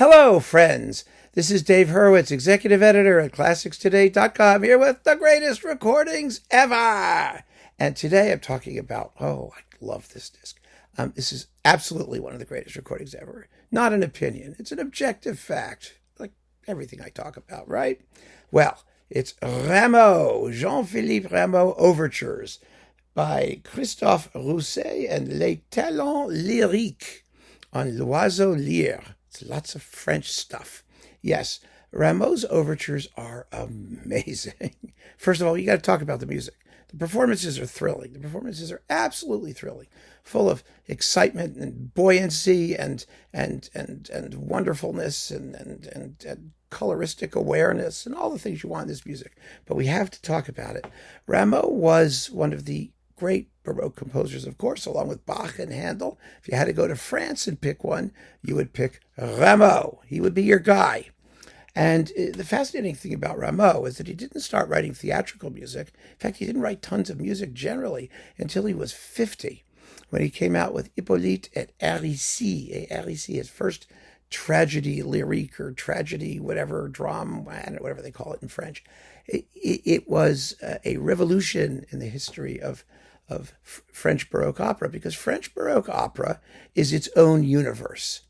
Hello, friends. This is Dave Hurwitz, executive editor at ClassicsToday.com, here with the greatest recordings ever. And today I'm talking about, I love this disc. This is absolutely one of the greatest recordings ever. Not an opinion. It's an objective fact, like everything I talk about, right? Well, it's Rameau, Jean-Philippe Rameau Overtures by Christophe Rousset and Les Talens Lyriques on l'oiseau lyre. It's lots of French stuff. Yes, Rameau's overtures are amazing. First of all, you got to talk about the music. The performances are thrilling. The performances are absolutely thrilling, full of excitement and buoyancy and wonderfulness and coloristic awareness and all the things you want in this music. But we have to talk about it. Rameau was one of the great Baroque composers, of course, along with Bach and Handel. If you had to go to France and pick one, you would pick Rameau. He would be your guy. And the fascinating thing about Rameau is that he didn't start writing theatrical music. In fact, he didn't write tons of music generally until he was 50, when he came out with Hippolyte et Aricie, his first tragedy lyrique or tragedy, whatever, drama, whatever they call it in French. It was a revolution in the history of French Baroque opera, because French Baroque opera is its own universe.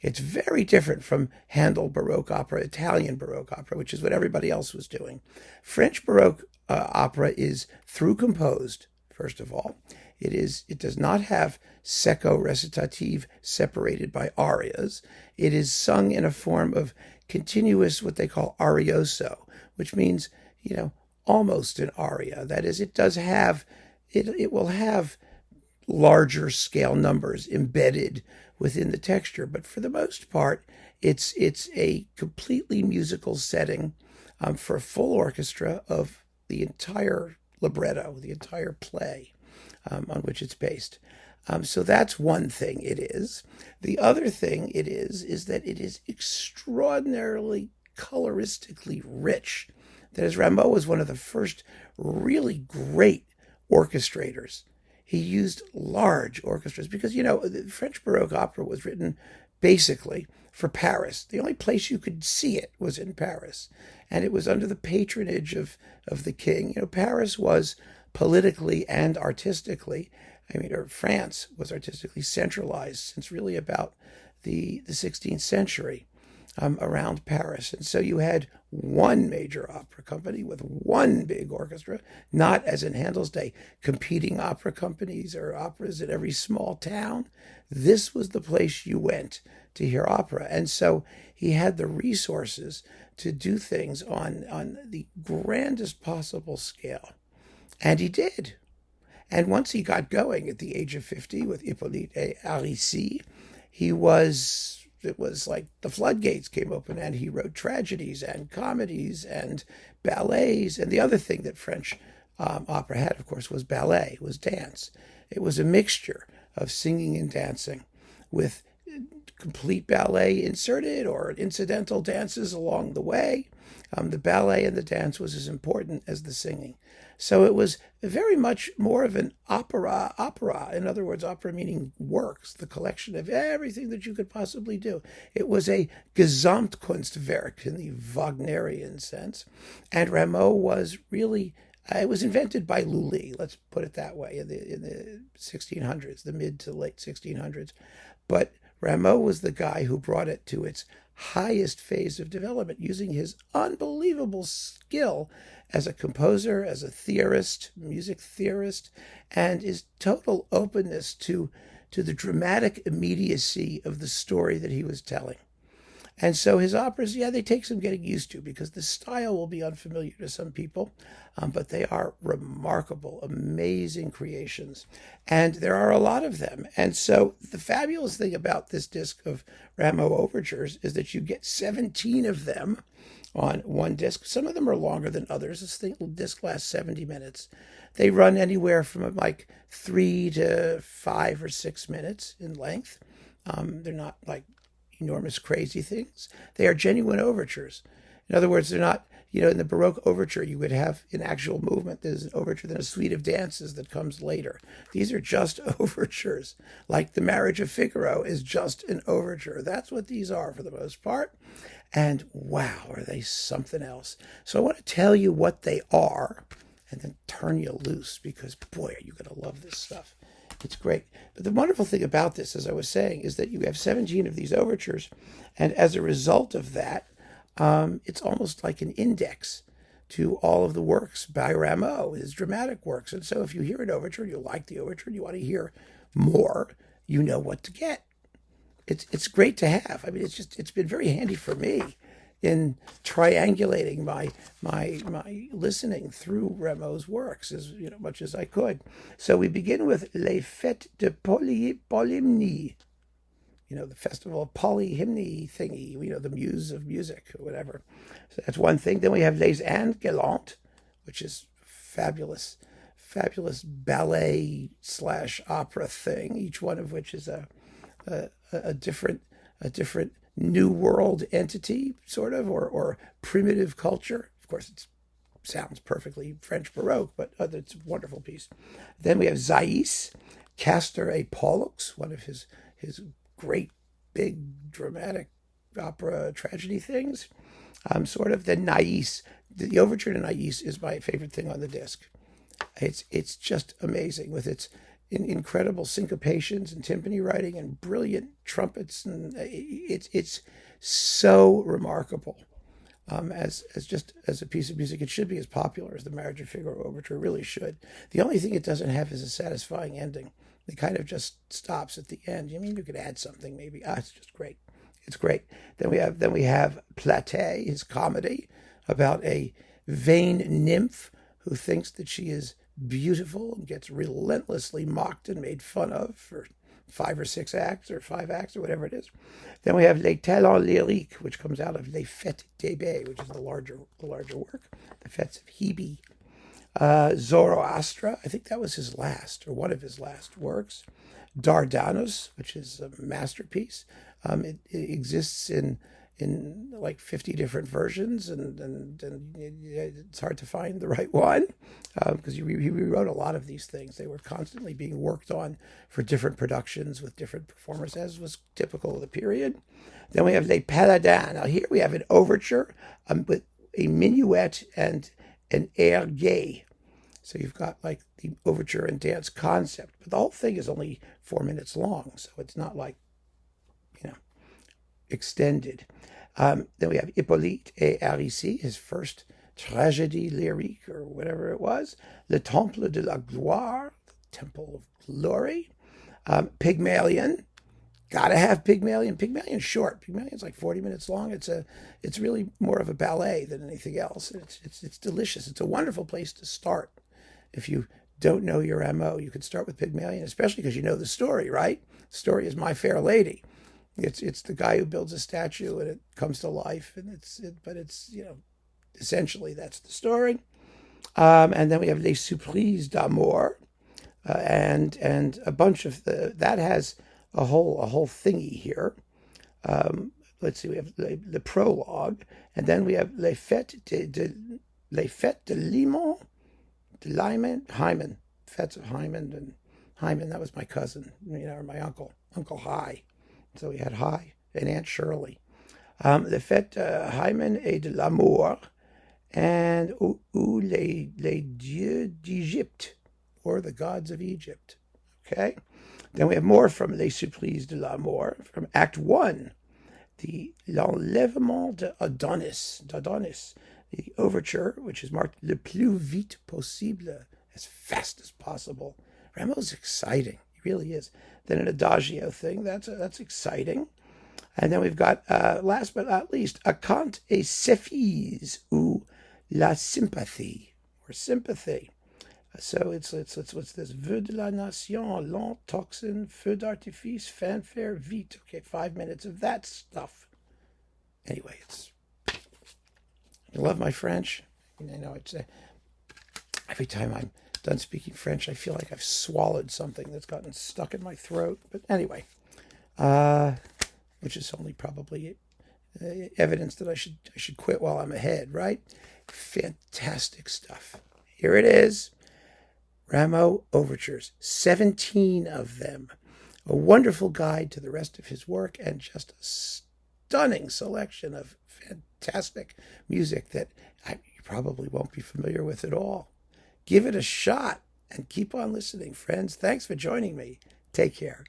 It's very different from Handel Baroque opera, Italian Baroque opera, which is what everybody else was doing. French Baroque opera is through composed, first of all. It does not have secco recitative separated by arias. It is sung in a form of continuous, what they call arioso, which means, almost an aria. That is, it will have larger scale numbers embedded within the texture, but for the most part, it's a completely musical setting for a full orchestra of the entire libretto, the entire play on which it's based. So that's one thing it is. The other thing it is that it is extraordinarily coloristically rich. That is, Rameau was one of the first really great orchestrators. He used large orchestras because, the French Baroque opera was written basically for Paris. The only place you could see it was in Paris. And it was under the patronage of the king. Paris was politically and artistically, or France was artistically centralized since really about the 16th century. Around Paris. And so you had one major opera company with one big orchestra, not as in Handel's day, competing opera companies or operas in every small town. This was the place you went to hear opera. And so he had the resources to do things on the grandest possible scale. And he did. And once he got going at the age of 50 with Hippolyte et Aricie, it was like the floodgates came open, and he wrote tragedies and comedies and ballets. And the other thing that French opera had, of course, was ballet, was dance. It was a mixture of singing and dancing with complete ballet inserted or incidental dances along the way. The ballet and the dance was as important as the singing. So it was very much more of an opera. In other words, opera meaning works, the collection of everything that you could possibly do. It was a Gesamtkunstwerk in the Wagnerian sense. And Rameau was really, it was invented by Lully, let's put it that way, in the 1600s, the mid to late 1600s. But Rameau was the guy who brought it to its highest phase of development, using his unbelievable skill as a composer, as a theorist, music theorist, and his total openness to the dramatic immediacy of the story that he was telling. And so his operas, they take some getting used to, because the style will be unfamiliar to some people, but they are remarkable, amazing creations. And there are a lot of them. And so the fabulous thing about this disc of Rameau Overtures is that you get 17 of them on one disc. Some of them are longer than others. This disc lasts 70 minutes. They run anywhere from like 3 to 5 or 6 minutes in length. They're not like enormous crazy things. They are genuine overtures. In other words, they're not, in the Baroque overture, you would have an actual movement. There's an overture, then a suite of dances that comes later. These are just overtures. Like the Marriage of Figaro is just an overture. That's what these are for the most part. And wow, are they something else. So I want to tell you what they are and then turn you loose, because boy, are you going to love this stuff. It's great. But the wonderful thing about this, as I was saying, is that you have 17 of these overtures. And as a result of that, it's almost like an index to all of the works by Rameau, his dramatic works. And so if you hear an overture, you like the overture, and you want to hear more, you know what to get. It's great to have. I mean, it's been very handy for me in triangulating my listening through Rameau's works as much as I could. So we begin with Les Fêtes de Polymnie, the festival of polyhymny thingy, the muse of music or whatever. So that's one thing. Then we have Les Indes Galantes, which is fabulous ballet / opera thing, each one of which is a different New World entity, sort of, or primitive culture. Of course, it sounds perfectly French Baroque, but it's a wonderful piece. Then we have Zaïs, Castor et Pollux, one of his great, big, dramatic opera tragedy things. Sort of. Then Naïs, the overture to Naïs is my favorite thing on the disc. It's just amazing with its incredible syncopations and timpani writing and brilliant trumpets, and it's so remarkable. As a piece of music, it should be as popular as the Marriage of Figaro overture really should. The only thing it doesn't have is a satisfying ending. It kind of just stops at the end. You could add something maybe. It's just great. It's great. Then we have Platée, his comedy about a vain nymph who thinks that she is beautiful and gets relentlessly mocked and made fun of for 5 or 6 acts or 5 acts or whatever it is. Then we have Les Talens Lyriques, which comes out of Les Fêtes d'Hébé, which is the larger work, the Fêtes of Hebe. Zoroastra, I think that was his last, or one of his last works. Dardanus, which is a masterpiece. It exists in like 50 different versions, and it's hard to find the right one, because he rewrote a lot of these things. They were constantly being worked on for different productions with different performers, as was typical of the period. Then we have Les Paladins. Now here we have an overture with a minuet and an air gai. So you've got like the overture and dance concept, but the whole thing is only 4 minutes long, so it's not like extended. Then we have Hippolyte et Aricie, his first tragédie lyrique, or whatever it was. Le Temple de la Gloire, the Temple of Glory. Pygmalion, gotta have Pygmalion. Pygmalion's short. Pygmalion's like 40 minutes long. It's really more of a ballet than anything else. It's delicious. It's a wonderful place to start. If you don't know your Rameau, you could start with Pygmalion, especially because you know the story, right? The story is My Fair Lady. It's the guy who builds a statue and it comes to life, and it's essentially that's the story. And then we have Les Surprises d'Amour, and a bunch of that has a whole thingy here. Let's see, we have the prologue, and then we have Les Fêtes de Hymen, Fêtes of Hymen, and Hymen, that was my cousin, or my Uncle High. So we had High and Aunt Shirley. Les Fêtes Hymen et de l'Amour, and les Dieux d'Égypte, or the gods of Egypt. Okay? Then we have more from Les Surprises de l'Amour, from Act 1, the L'Enlèvement d'Adonis, the overture, which is marked le plus vite possible, as fast as possible. Rameau's exciting. He really is. Then an adagio thing, that's exciting. And then we've got, last but not least, A Cant et Cephise, ou La Sympathie, or Sympathy. So it's what's this? Vœu de la Nation, Lent, Tocsin, Feu d'Artifice, Fanfare, Vite. Okay, 5 minutes of that stuff. Anyway, I love my French. It's every time I'm done speaking French, I feel like I've swallowed something that's gotten stuck in my throat. But anyway, which is only probably evidence that I should quit while I'm ahead, right? Fantastic stuff. Here it is. Rameau Overtures, 17 of them. A wonderful guide to the rest of his work and just a stunning selection of fantastic music that you probably won't be familiar with at all. Give it a shot and keep on listening, friends. Thanks for joining me. Take care.